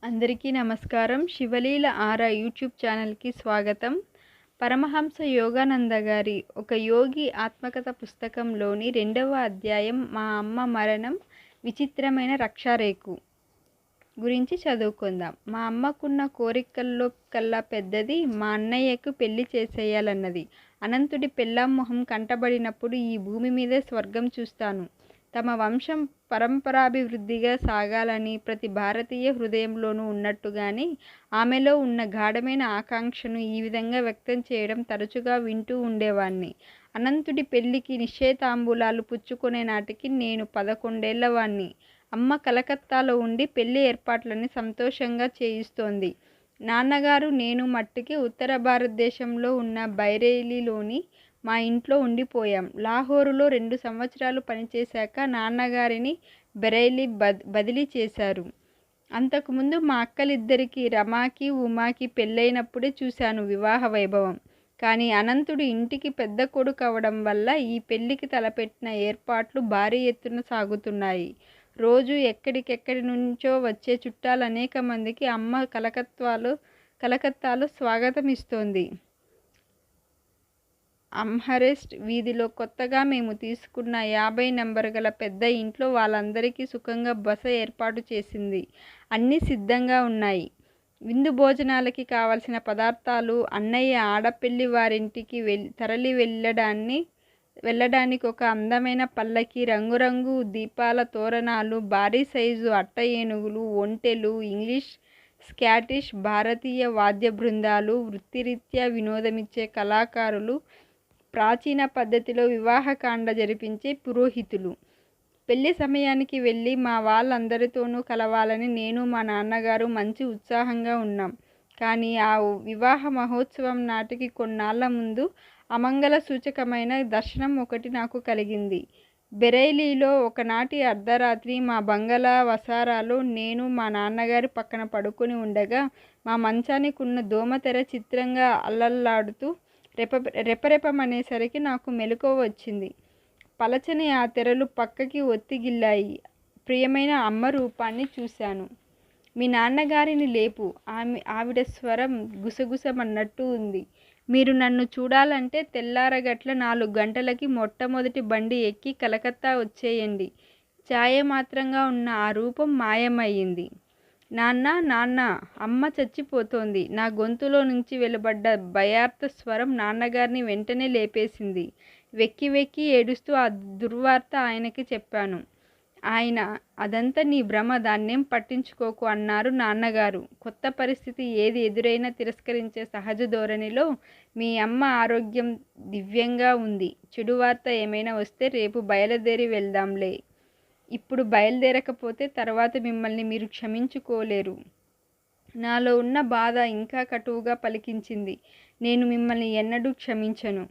అందరికీ నమస్కారం. శివలీల ఆరా యూట్యూబ్ ఛానల్‌కి స్వాగతం. పరమహంస యోగానంద గారి ఒక యోగి ఆత్మకథ పుస్తకంలోని 2వ అధ్యాయం మా అమ్మ మరణం విచిత్రమైన రక్షారేకు గురించి చదువుకుందాం. మా అమ్మకున్న కోరికల్లో కల్లా పెద్దది మా అన్నయ్యకు పెళ్లి చేసేయాలన్నది. అనంతుడి పెళ్ళాం మొహం కంటబడినప్పుడు ఈ భూమి మీదే స్వర్గం చూస్తాను. తమ వంశం పరంపరాభివృద్ధిగా సాగాలని ప్రతి భారతీయ హృదయంలోనూ ఉన్నట్టుగానే ఆమెలో ఉన్న గాఢమైన ఆకాంక్షను ఈ విధంగా వ్యక్తం చేయడం తరచుగా వింటూ ఉండేవాణ్ణి. అనంతుడి పెళ్లికి నిశ్చయతాంబూలాలు పుచ్చుకునే నాటికి నేను 11 ఏళ్లవాణ్ణి. అమ్మ కలకత్తాలో ఉండి పెళ్లి ఏర్పాట్లన్నీ సంతోషంగా చేయిస్తోంది. నాన్నగారు నేను మట్టుకి ఉత్తర భారతదేశంలో ఉన్న బైరేలీలోని మా ఇంట్లో ఉండిపోయాం. లాహోరులో 2 సంవత్సరాలు పనిచేశాక నాన్నగారిని బెరైలీ బదిలీ చేశారు. అంతకుముందు మా అక్కలిద్దరికీ రమాకి, ఉమాకి పెళ్ళైనప్పుడే చూశాను వివాహ వైభవం. కానీ అనంతుడు ఇంటికి పెద్ద కొడుకు అవడం వల్ల ఈ పెళ్లికి తలపెట్టిన ఏర్పాట్లు భారీ ఎత్తున సాగుతున్నాయి. రోజు ఎక్కడికెక్కడి నుంచో వచ్చే చుట్టాలు అనేక మందికి అమ్మ కలకత్తాలో స్వాగతమిస్తోంది. అమ్హరెస్ట్ వీధిలో కొత్తగా మేము తీసుకున్న 50 నంబరు గల పెద్ద ఇంట్లో వాళ్ళందరికీ సుఖంగా బస ఏర్పాటు చేసింది. అన్నీ సిద్ధంగా ఉన్నాయి. విందు భోజనాలకి కావలసిన పదార్థాలు అన్నయ్య ఆడపెళ్లి వారింటికి తరలి వెళ్ళడానికి ఒక అందమైన పల్లకి, రంగురంగు దీపాల తోరణాలు, భారీ సైజు అట్ట ఏనుగులు, ఒంటెలు, ఇంగ్లీష్, స్కాటిష్, భారతీయ వాద్య బృందాలు, వృత్తిరీత్యా వినోదమిచ్చే కళాకారులు, ప్రాచీన పద్ధతిలో వివాహకాండ జరిపించే పురోహితులు. పెళ్లి సమయానికి వెళ్ళి మా వాళ్ళందరితోనూ కలవాలని నేను మా నాన్నగారు మంచి ఉత్సాహంగా ఉన్నాం. కానీ ఆ వివాహ మహోత్సవం నాటికి కొన్నాళ్ల ముందు అమంగళ సూచకమైన దర్శనం ఒకటి నాకు కలిగింది. బెరైలీలో ఒకనాటి అర్ధరాత్రి మా బంగళా వసారాలో నేను మా నాన్నగారి పక్కన పడుకొని ఉండగా మా మంచానికున్న దోమతెర చిత్రంగా అల్లల్లాడుతూ రెపరెపమనేసరికి నాకు మెలకువ వచ్చింది. పలచని ఆ తెరలు పక్కకి ఒత్తిగిల్లాయి. ప్రియమైన అమ్మ రూపాన్ని చూశాను. మీ నాన్నగారిని లేపు. ఆవిడ స్వరం గుసగుసమన్నట్టు ఉంది. మీరు నన్ను చూడాలంటే తెల్లారగట్ల 4 గంటలకి మొట్టమొదటి బండి ఎక్కి కలకత్తా వచ్చేయండి. ఛాయామాత్రంగా ఉన్న ఆ రూపం మాయమయ్యింది. నాన్న, అమ్మ చచ్చిపోతోంది. నా గొంతులో నుంచి వెలువడ్డ భయార్త స్వరం నాన్నగారిని వెంటనే లేపేసింది. వెక్కి వెక్కి ఏడుస్తూ ఆ దుర్వార్త ఆయనకి చెప్పాను. ఆయన, అదంతా నీ భ్రమ, దాన్నేం పట్టించుకోకు అన్నారు నాన్నగారు. కొత్త పరిస్థితి ఏది ఎదురైనా తిరస్కరించే సహజ ధోరణిలో మీ అమ్మ ఆరోగ్యం దివ్యంగా ఉంది. చెడు వార్త ఏమైనా వస్తే రేపు బయలుదేరి వెళ్దాంలే. ఇప్పుడు బయలుదేరకపోతే తర్వాత మిమ్మల్ని మీరు క్షమించుకోలేరు. నాలో ఉన్న బాధ ఇంకా కటువుగా పలికించింది. నేను మిమ్మల్ని ఎన్నడూ క్షమించను.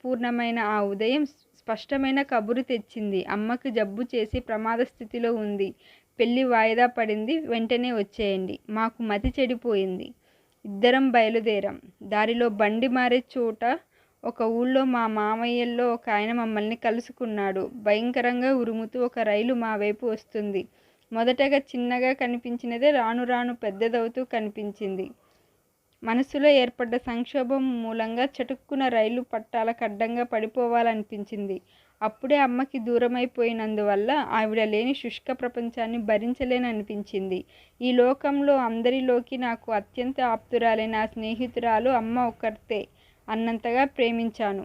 పూర్ణమైన ఆ ఉదయం స్పష్టమైన కబురు తెచ్చింది. అమ్మకి జబ్బు చేసి ప్రమాద స్థితిలో ఉంది. పెళ్లి వాయిదా పడింది. వెంటనే వచ్చేయండి. మాకు మతి చెడిపోయింది. ఇద్దరం బయలుదేరాం. దారిలో బండి మారే చోట ఒక ఊళ్ళో మా మామయ్యల్లో ఒక ఆయన మమ్మల్ని కలుసుకున్నాడు. భయంకరంగా ఉరుముతూ ఒక రైలు మా వైపు వస్తుంది. మొదటగా చిన్నగా కనిపించినదే రాను రాను పెద్దదవుతూ కనిపించింది. మనసులో ఏర్పడ్డ సంక్షోభం మూలంగా చటుక్కున రైలు పట్టాలకు అడ్డంగా పడిపోవాలనిపించింది. అప్పుడే అమ్మకి దూరమైపోయినందువల్ల ఆవిడ లేని శుష్క ప్రపంచాన్ని భరించలేననిపించింది. ఈ లోకంలో అందరిలోకి నాకు అత్యంత ఆప్తురాలైన నా స్నేహితురాలు అమ్మ ఒక్కర్తే అన్నంతగా ప్రేమించాను.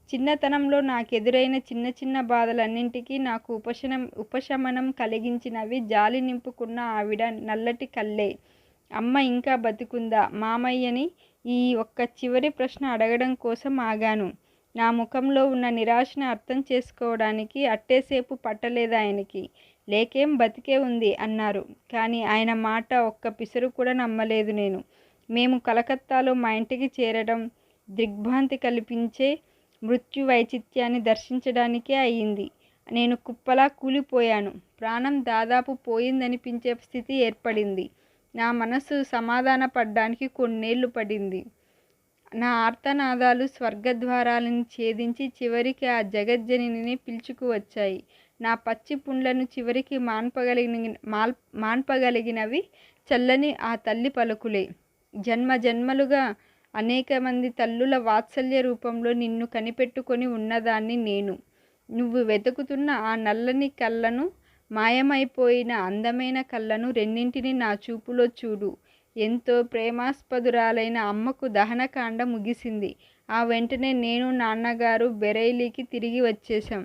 చిన్నతనంలో నాకెదురైన చిన్న చిన్న బాధలన్నింటికీ నాకు ఉపశమనం కలిగించినవి జాలి నింపుకున్న ఆవిడ నల్లటి కళ్ళే. అమ్మ ఇంకా బతికుందా? మామయ్యని ఈ ఒక్క చివరి ప్రశ్న అడగడం కోసం ఆగాను. నా ముఖంలో ఉన్న నిరాశను అర్థం చేసుకోవడానికి అట్టేసేపు పట్టలేదాయనకి. లేకేం, బతికే ఉంది అన్నారు. కానీ ఆయన మాట ఒక్క పిసరు కూడా నమ్మలేదు నేను. మేము కలకత్తాలో మా ఇంటికి చేరడం దిగ్భ్రాంతి కల్పించే మృత్యు వైచిత్యాన్ని దర్శించడానికే అయింది. నేను కుప్పలా కూలిపోయాను. ప్రాణం దాదాపు పోయిందనిపించే స్థితి ఏర్పడింది. నా మనసు సమాధానపడ్డానికి కొన్నేళ్లు పడింది. నా ఆర్తనాదాలు స్వర్గద్వారాలను ఛేదించి చివరికి ఆ జగజ్జననిని పిలుచుకువచ్చాయి. నా పచ్చి పుండ్లను చివరికి మాన్పగలిగినవి చల్లని ఆ తల్లి పలుకులే. జన్మ జన్మలుగా అనేక మంది తల్లుల వాత్సల్య రూపంలో నిన్ను కనిపెట్టుకొని ఉన్నదాన్ని నేను. నువ్వు వెతుకుతున్న ఆ నల్లని కళ్ళను, మాయమైపోయిన అందమైన కళ్ళను రెండింటినీ నా చూపులో చూడు. ఎంతో ప్రేమాస్పదురాలైన అమ్మకు దహనకాండ ముగిసింది. ఆ వెంటనే నేను, నాన్నగారు బెరైలీకి తిరిగి వచ్చేశాం.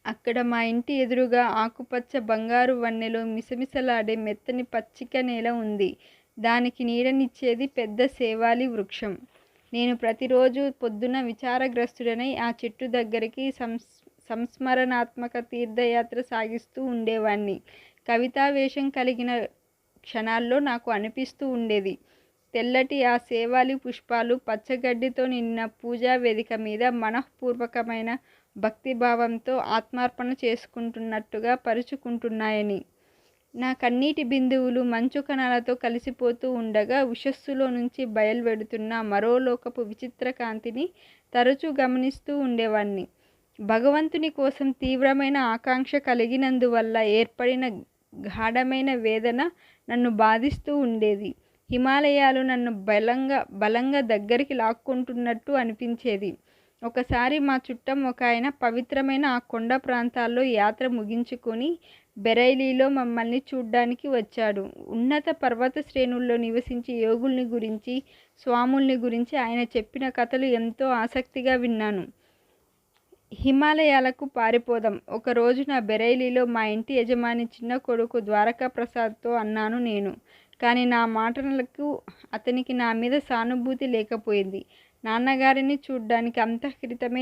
అక్కడ మా ఇంటి ఎదురుగా ఆకుపచ్చ బంగారు వన్నెలో మిసమిసలాడే మెత్తని పచ్చిక నేల ఉంది. దానికి నీడనిచ్చేది పెద్ద సేవాలి వృక్షం. నేను ప్రతిరోజు పొద్దున విచారగ్రస్తుడనై ఆ చెట్టు దగ్గరికి సంస్మరణాత్మక తీర్థయాత్ర సాగిస్తూ ఉండేవాణ్ణి. కవితావేశం కలిగిన క్షణాల్లో నాకు అనిపిస్తూ ఉండేది, తెల్లటి ఆ సేవాలి పుష్పాలు పచ్చగడ్డితో నిన్న పూజా వేదిక మీద మనఃపూర్వకమైన భక్తిభావంతో ఆత్మార్పణ చేసుకుంటున్నట్టుగా పరుచుకుంటున్నాయని. నా కన్నీటి బిందువులు మంచు కణాలతో కలిసిపోతూ ఉండగా ఉషస్సులో నుంచి బయలువెడుతున్న మరో లోకపు విచిత్ర కాంతిని తరచూ గమనిస్తూ ఉండేవాణ్ణి. భగవంతుని కోసం తీవ్రమైన ఆకాంక్ష కలిగినందువల్ల ఏర్పడిన గాఢమైన వేదన నన్ను బాధిస్తూ ఉండేది. హిమాలయాలు నన్ను బలంగా దగ్గరికి లాక్కుంటున్నట్టు అనిపించేది. ఒకసారి మా చుట్టం ఒక ఆయన పవిత్రమైన ఆ కొండ ప్రాంతాల్లో యాత్ర ముగించుకొని బెరైలీలో మమ్మల్ని చూడ్డానికి వచ్చాడు. ఉన్నత పర్వత శ్రేణుల్లో నివసించే యోగుల్ని గురించి, స్వాముల్ని గురించి ఆయన చెప్పిన కథలు ఎంతో ఆసక్తిగా విన్నాను. హిమాలయాలకు పారిపోదాం ఒక రోజున బెరైలీలో మా ఇంటి యజమాని చిన్న కొడుకు ద్వారకా ప్రసాద్తో అన్నాను నేను. కానీ నా మాటలకు అతనికి నా మీద సానుభూతి లేకపోయింది. నాన్నగారిని చూడ్డానికి అంతఃక్రితమే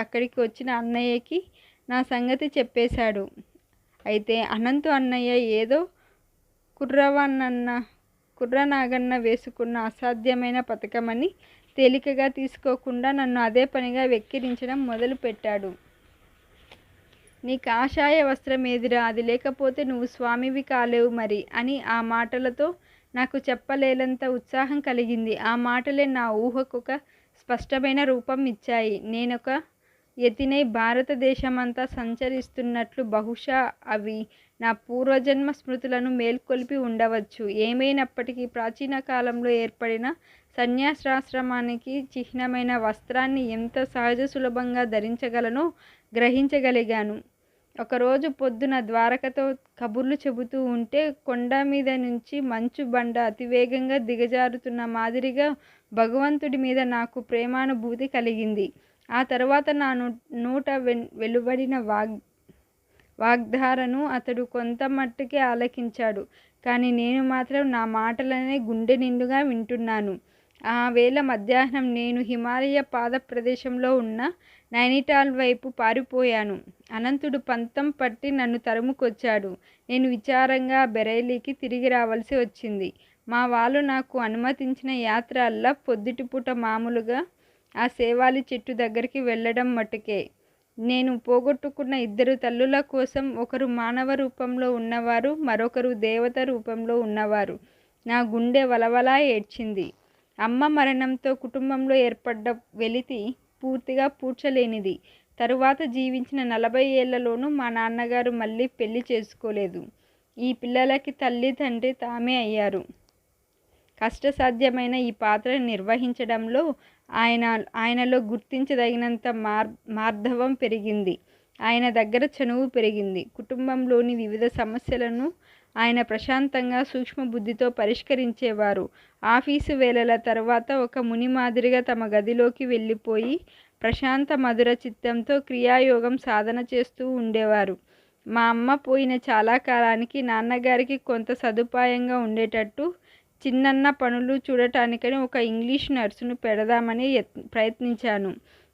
అక్కడికి వచ్చిన అన్నయ్యకి నా సంగతి చెప్పేశాడు. అయితే అనంతు అన్నయ్య ఏదో కుర్రనాగన్న వేసుకున్న అసాధ్యమైన పథకమని తేలికగా తీసుకోకుండా నన్ను అదే పనిగా వెక్కిరించడం మొదలుపెట్టాడు. నీ కాషాయ వస్త్రం ఏదిరా, అది లేకపోతే నువ్వు స్వామివి కాలేవు మరి అని ఆ మాటలతో నాకు చెప్పలేనంత ఉత్సాహం కలిగింది. ఆ మాటలే నా ఊహకొక స్పష్టమైన రూపం ఇచ్చాయి. నేనొక యతినై భారతదేశమంతా సంచరిస్తున్నట్లు బహుశా అవి నా పూర్వజన్మ స్మృతులను మేల్కొల్పి ఉండవచ్చు. ఏమైనప్పటికీ ప్రాచీన కాలంలో ఏర్పడిన సన్యాసాశ్రమానికి చిహ్నమైన వస్త్రాన్ని ఎంత సహజ సులభంగా ధరించగలనో గ్రహించగలిగాను. ఒకరోజు పొద్దున ద్వారకతో కబుర్లు చెబుతూ ఉంటే కొండ మీద నుంచి మంచు బండ అతివేగంగా దిగజారుతున్న మాదిరిగా భగవంతుడి మీద నాకు ప్రేమానుభూతి కలిగింది. ఆ తర్వాత నా నోట వెలువడిన వాగ్ధారను అతడు కొంత మట్టుకే ఆలకించాడు. కానీ నేను మాత్రం నా మాటలనే గుండె నిండుగా వింటున్నాను. ఆ వేళ మధ్యాహ్నం నేను హిమాలయ పాద ప్రదేశంలో ఉన్న నైనిటాల్ వైపు పారిపోయాను. అనంతుడు పంతం పట్టి నన్ను తరుముకొచ్చాడు. నేను విచారంగా బెరైలీకి తిరిగి రావాల్సి వచ్చింది. మా వాళ్ళు నాకు అనుమతించిన యాత్ర అల్లా పొద్దుటిపూట మామూలుగా ఆ సేవాలి చెట్టు దగ్గరికి వెళ్ళడం మటుకే. నేను పోగొట్టుకున్న ఇద్దరు తల్లుల కోసం, ఒకరు మానవ రూపంలో ఉన్నవారు, మరొకరు దేవత రూపంలో ఉన్నవారు. నా గుండె వలవలా ఏడ్చింది. అమ్మ మరణంతో కుటుంబంలో ఏర్పడ్డ వెలితి పూర్తిగా పూడ్చలేనిది. తరువాత జీవించిన 40 ఏళ్లలోనూ మా నాన్నగారు మళ్ళీ పెళ్లి చేసుకోలేదు. ఈ పిల్లలకి తల్లి తండ్రి తామే అయ్యారు. కష్టసాధ్యమైన ఈ పాత్రను నిర్వహించడంలో ఆయనలో గుర్తించదగినంత మార్ధవం పెరిగింది. ఆయన దగ్గర చనువు పెరిగింది. కుటుంబంలోని వివిధ సమస్యలను ఆయన ప్రశాంతంగా సూక్ష్మబుద్ధితో పరిష్కరించేవారు. ఆఫీసు వేళల తర్వాత ఒక ముని మాదిరిగా తమ గదిలోకి వెళ్ళిపోయి ప్రశాంత మధుర చిత్తంతో క్రియాయోగం సాధన చేస్తూ ఉండేవారు. మా అమ్మ పోయిన చాలా కాలానికి నాన్నగారికి కొంత సదుపాయంగా ఉండేటట్టు చిన్నన్న పనులు చూడటానికని ఒక ఇంగ్లీష్ నర్సును పెడదామని ప్రయత్నించాను.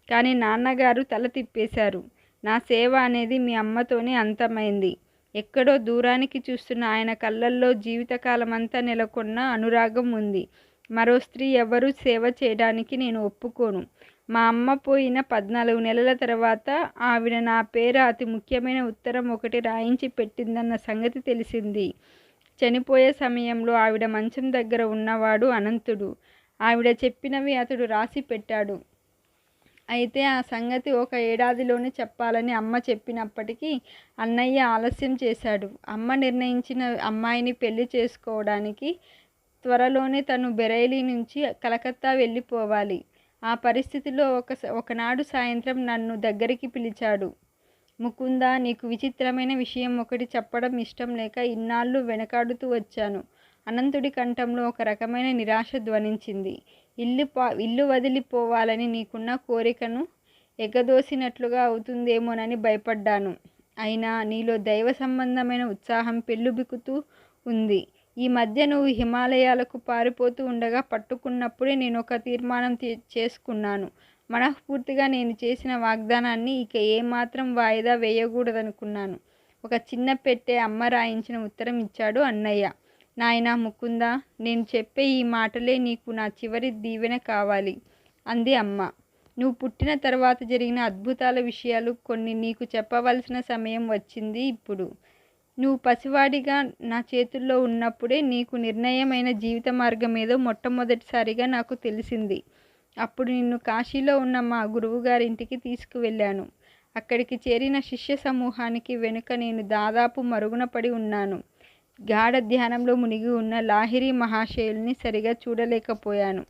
కానీ నాన్నగారు తల తిప్పేశారు. నా సేవ అనేది మీ అమ్మతోనే అంతమైంది. ఎక్కడో దూరానికి చూస్తున్న ఆయన కళ్ళల్లో జీవితకాలమంతా నెలకొన్న అనురాగం ఉంది. మరో స్త్రీ ఎవరూ సేవ చేయడానికి నేను ఒప్పుకోను. మా అమ్మ పోయిన 14 నెలల తర్వాత ఆవిడ నా పేర అతి ముఖ్యమైన ఉత్తరం ఒకటి రాయించి పెట్టిందన్న సంగతి తెలిసింది. చనిపోయే సమయంలో ఆవిడ మంచం దగ్గర ఉన్నవాడు అనంతుడు. ఆవిడ చెప్పినవి అతడు రాసి పెట్టాడు. అయితే ఆ సంగతి ఒక ఏడాదిలోనే చెప్పాలని అమ్మ చెప్పినప్పటికీ అన్నయ్య ఆలస్యం చేశాడు. అమ్మ నిర్ణయించిన అమ్మాయిని పెళ్లి చేసుకోవడానికి త్వరలోనే తను బెరైలీ నుంచి కలకత్తా వెళ్ళిపోవాలి. ఆ పరిస్థితిలో ఒకనాడు సాయంత్రం నన్ను దగ్గరికి పిలిచాడు. ముకుందా, నీకు విచిత్రమైన విషయం ఒకటి చెప్పడం ఇష్టం లేక ఇన్నాళ్ళు వెనకాడుతూ వచ్చాను. అనంతుడి కంఠంలో ఒక రకమైన నిరాశ ధ్వనించింది. ఇల్లు వదిలిపోవాలని నీకున్న కోరికను ఎగదోసినట్లుగా అవుతుందేమోనని భయపడ్డాను. అయినా నీలో దైవ సంబంధమైన ఉత్సాహం పెల్లుబికుతూ ఉంది. ఈ మధ్య నువ్వు హిమాలయాలకు పారిపోతూ ఉండగా పట్టుకున్నప్పుడే నేను ఒక తీర్మానం చేసుకున్నాను. మనఃపూర్తిగా నేను చేసిన వాగ్దానాన్ని ఇక ఏమాత్రం వాయిదా వేయకూడదనుకున్నాను. ఒక చిన్న పెట్టె అమ్మ రాయించిన ఉత్తరం ఇచ్చాడు అన్నయ్య. నాయనా ముకుందా, నేను చెప్పే ఈ మాటలే నీకు నా చివరి దీవెన కావాలి అంది అమ్మ. నువ్వు పుట్టిన తర్వాత జరిగిన అద్భుతాల విషయాలు కొన్ని నీకు చెప్పవలసిన సమయం వచ్చింది ఇప్పుడు. నువ్వు పసివాడిగా నా చేతుల్లో ఉన్నప్పుడే నీకు నిర్ణయమైన జీవిత మార్గమేదో మొట్టమొదటిసారిగా నాకు తెలిసింది. అప్పుడు నిన్ను కాశీలో ఉన్న మా గురువుగారింటికి తీసుకువెళ్ళాను. అక్కడికి చేరిన శిష్య సమూహానికి వెనుక నేను దాదాపు మరుగున పడి ఉన్నాను. గాఢ ధ్యానంలో మునిగి ఉన్న లాహిరి మహాశయుల్ని సరిగా చూడలేకపోయాను.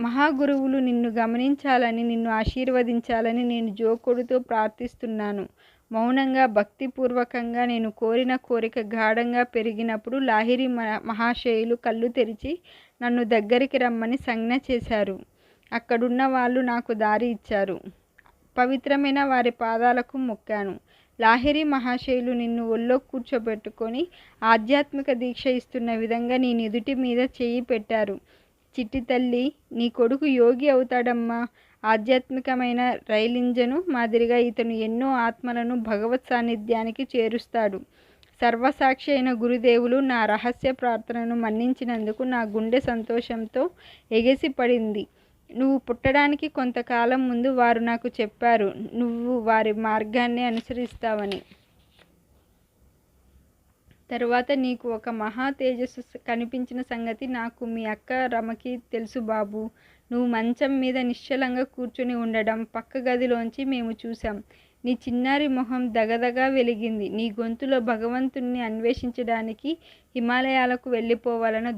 మహాగురువులు నిన్ను గమనించాలని, నిన్ను ఆశీర్వదించాలని నేను జోకొడుతో ప్రార్థిస్తున్నాను. మౌనంగా భక్తిపూర్వకంగా నేను కోరిన కోరిక గాఢంగా పెరిగినప్పుడు లాహిరి మహాశయులు కళ్ళు తెరిచి నన్ను దగ్గరికి రమ్మని సంజ్ఞ చేశారు. అక్కడున్న వాళ్ళు నాకు దారి ఇచ్చారు. పవిత్రమైన వారి పాదాలకు మొక్కాను. లాహిరి మహాశయులు నిన్ను ఒళ్ళో కూర్చోబెట్టుకొని ఆధ్యాత్మిక దీక్ష ఇస్తున్న విధంగా నీ నుదుటి మీద చెయ్యి పెట్టారు. చిట్టి తల్లి, నీ కొడుకు యోగి అవుతాడమ్మా. ఆధ్యాత్మికమైన రైలింజను మాదిరిగా ఇతను ఎన్నో ఆత్మలను భగవత్ సాన్నిధ్యానికి చేరుస్తాడు. సర్వసాక్షి అయిన గురుదేవులు నా రహస్య ప్రార్థనను మన్నించినందుకు నా గుండె సంతోషంతో ఎగసిపడింది. నువ్వు పుట్టడానికి కొంతకాలం ముందు వారు నాకు చెప్పారు, నువ్వు వారి మార్గాన్ని అనుసరిస్తావని. తరువాత నీకు ఒక మహా తేజస్సు కనిపించిన సంగతి నాకు మీ అక్క రమకి తెలుసు బాబు. నువ్వు మంచం మీద నిశ్చలంగా కూర్చుని ఉండడం పక్క గదిలోంచి మేము చూసాం. నీ చిన్నారి మొహం దగదగా వెలిగింది. నీ గొంతులో భగవంతుణ్ణి అన్వేషించడానికి హిమాలయాలకు వెళ్ళిపోవాలన్న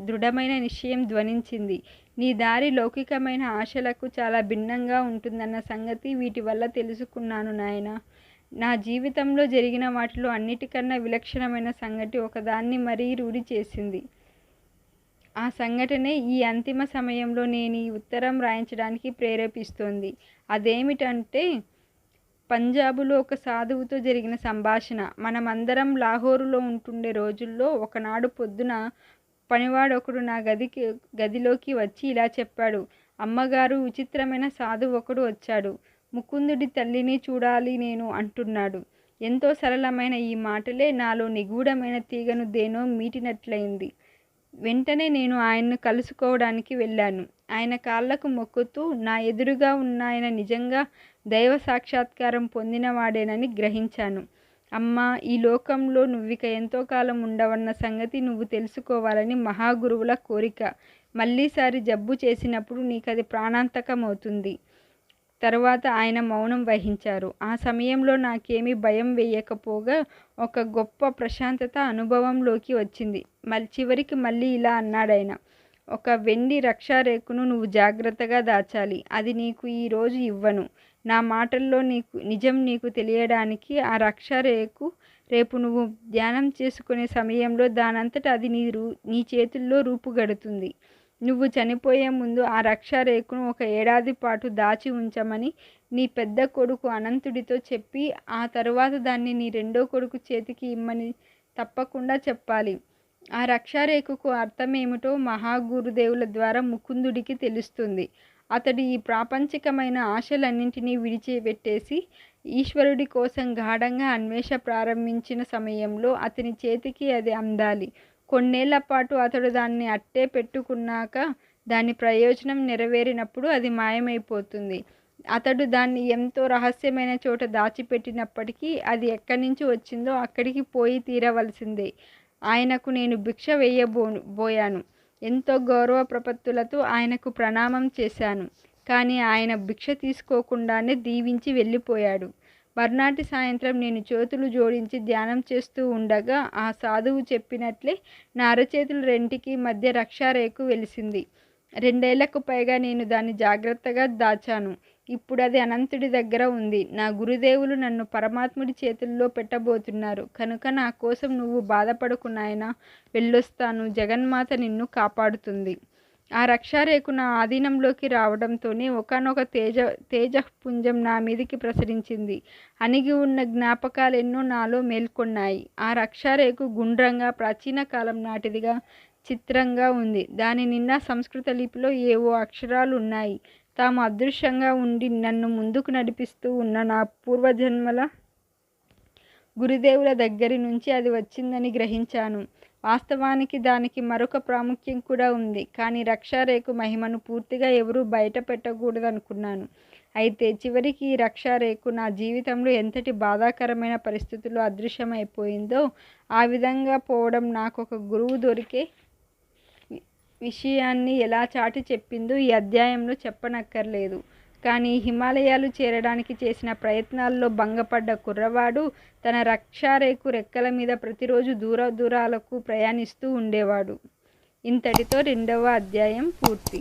దృఢమైన నిశ్చయం ధ్వనించింది. నీ దారి లౌకికమైన ఆశలకు చాలా భిన్నంగా ఉంటుందన్న సంగతి వీటి వల్ల తెలుసుకున్నాను నాయనా. నా జీవితంలో జరిగిన వాటిలో అన్నిటికన్నా విలక్షణమైన సంగతి ఒకదాన్ని మరీ రూఢి చేసింది. ఆ సంఘటనే ఈ అంతిమ సమయంలో నేను ఈ ఉత్తరం రాయించడానికి ప్రేరేపిస్తోంది. అదేమిటంటే, పంజాబులో ఒక సాధువుతో జరిగిన సంభాషణ. మనమందరం లాహోరులో ఉంటుండే రోజుల్లో ఒకనాడు పొద్దున పనివాడొకడు నా గదిలోకి వచ్చి ఇలా చెప్పాడు. అమ్మగారు, విచిత్రమైన సాధువు ఒకడు వచ్చాడు. ముకుందుడి తల్లిని చూడాలి నేను అంటున్నాడు. ఎంతో సరళమైన ఈ మాటలే నాలో నిగూఢమైన తీగను దేనో మీటినట్లయింది. వెంటనే నేను ఆయన్ను కలుసుకోవడానికి వెళ్ళాను. ఆయన కాళ్లకు మొక్కుతూ నా ఎదురుగా ఉన్నాయన నిజంగా దైవ సాక్షాత్కారం పొందినవాడేనని గ్రహించాను. అమ్మా, ఈ లోకంలో నువ్విక ఎంతో కాలం ఉండవన్న సంగతి నువ్వు తెలుసుకోవాలని మహాగురువుల కోరిక. మళ్ళీసారి జబ్బు చేసినప్పుడు నీకది ప్రాణాంతకమవుతుంది. తరువాత ఆయన మౌనం వహించారు. ఆ సమయంలో నాకేమీ భయం వేయకపోగా ఒక గొప్ప ప్రశాంతత అనుభవంలోకి వచ్చింది. చివరికి మళ్ళీ ఇలా అన్నాడాయన. ఒక వెండి రక్షారేకును నువ్వు జాగ్రత్తగా దాచాలి. అది నీకు ఈరోజు ఇవ్వను. నా మాటల్లో నిజం నీకు తెలియడానికి ఆ రక్షారేకు రేపు నువ్వు ధ్యానం చేసుకునే సమయంలో దానంతట అది నీ చేతుల్లో రూపుగడుతుంది. నువ్వు చనిపోయే ముందు ఆ రక్షారేకును 1 ఏడాది పాటు దాచి ఉంచమని నీ పెద్ద కొడుకు అనంతుడితో చెప్పి ఆ తరువాత దాన్ని నీ రెండో కొడుకు చేతికి ఇమ్మని తప్పకుండా చెప్పాలి. ఆ రక్షారేకుకు అర్థమేమిటో మహాగురుదేవుల ద్వారా ముకుందుడికి తెలుస్తుంది. అతడు ఈ ప్రాపంచికమైన ఆశలన్నింటినీ విడిచిపెట్టేసి ఈశ్వరుడి కోసం గాఢంగా అన్వేషణ ప్రారంభించిన సమయంలో అతని చేతికి అది అందాలి. కొన్నేళ్ల పాటు అతడు దాన్ని అట్టే పెట్టుకున్నాక దాని ప్రయోజనం నెరవేరినప్పుడు అది మాయమైపోతుంది. అతడు దాన్ని ఎంతో రహస్యమైన చోట దాచిపెట్టినప్పటికీ అది ఎక్కడి నుంచి వచ్చిందో అక్కడికి పోయి తీరవలసిందే. ఆయనకు నేను భిక్ష వేయబోయాను. ఎంతో గౌరవ ప్రపత్తులతో ఆయనకు ప్రణామం చేశాను. కానీ ఆయన భిక్ష తీసుకోకుండానే దీవించి వెళ్ళిపోయాడు. మర్నాటి సాయంత్రం నేను చేతులు జోడించి ధ్యానం చేస్తూ ఉండగా ఆ సాధువు చెప్పినట్లే నా అరచేతులు రెంటికి మధ్య రక్షారేకు వెలిసింది. 2 ఏళ్లకు పైగా నేను దాన్ని జాగ్రత్తగా దాచాను. ఇప్పుడు అది అనంతుడి దగ్గర ఉంది. నా గురుదేవులు నన్ను పరమాత్ముడి చేతుల్లో పెట్టబోతున్నారు. కనుక నా కోసం నువ్వు బాధపడకు నాయనా, వెళ్ళొస్తాను. జగన్మాత నిన్ను కాపాడుతుంది. ఆ రక్షారేకు నా ఆధీనంలోకి రావడంతోనే ఒకానొక తేజఃపుంజం నా మీదికి ప్రసరించింది. అణిగి ఉన్న జ్ఞాపకాలెన్నో నాలో మేల్కొన్నాయి. ఆ రక్షారేకు గుండ్రంగా ప్రాచీన కాలం నాటిదిగా చిత్రంగా ఉంది. దాని నిండా సంస్కృత లిపిలో ఏవో అక్షరాలు ఉన్నాయి. తాము అదృశ్యంగా ఉండి నన్ను ముందుకు నడిపిస్తూ ఉన్న నా పూర్వజన్మల గురుదేవుల దగ్గరి నుంచి అది వచ్చిందని గ్రహించాను. వాస్తవానికి దానికి మరొక ప్రాముఖ్యం కూడా ఉంది. కానీ రక్షారేకు మహిమను పూర్తిగా ఎవరూ బయట పెట్టకూడదనుకున్నాను. అయితే చివరికి ఈ రక్షారేకు నా జీవితంలో ఎంతటి బాధాకరమైన పరిస్థితుల్లో అదృశ్యమైపోయిందో, ఆ విధంగా పోవడం నాకొక గురువు దొరికే విషయాన్ని ఎలా చాటి చెప్పిందో ఈ అధ్యాయంలో చెప్పనక్కర్లేదు. కానీ హిమాలయాలు చేరడానికి చేసిన ప్రయత్నాల్లో భంగపడ్డ కుర్రవాడు తన రక్షారేకు రెక్కల మీద ప్రతిరోజు దూరాలకు ప్రయాణిస్తూ ఉండేవాడు. ఇంతటితో 2వ అధ్యాయం పూర్తి.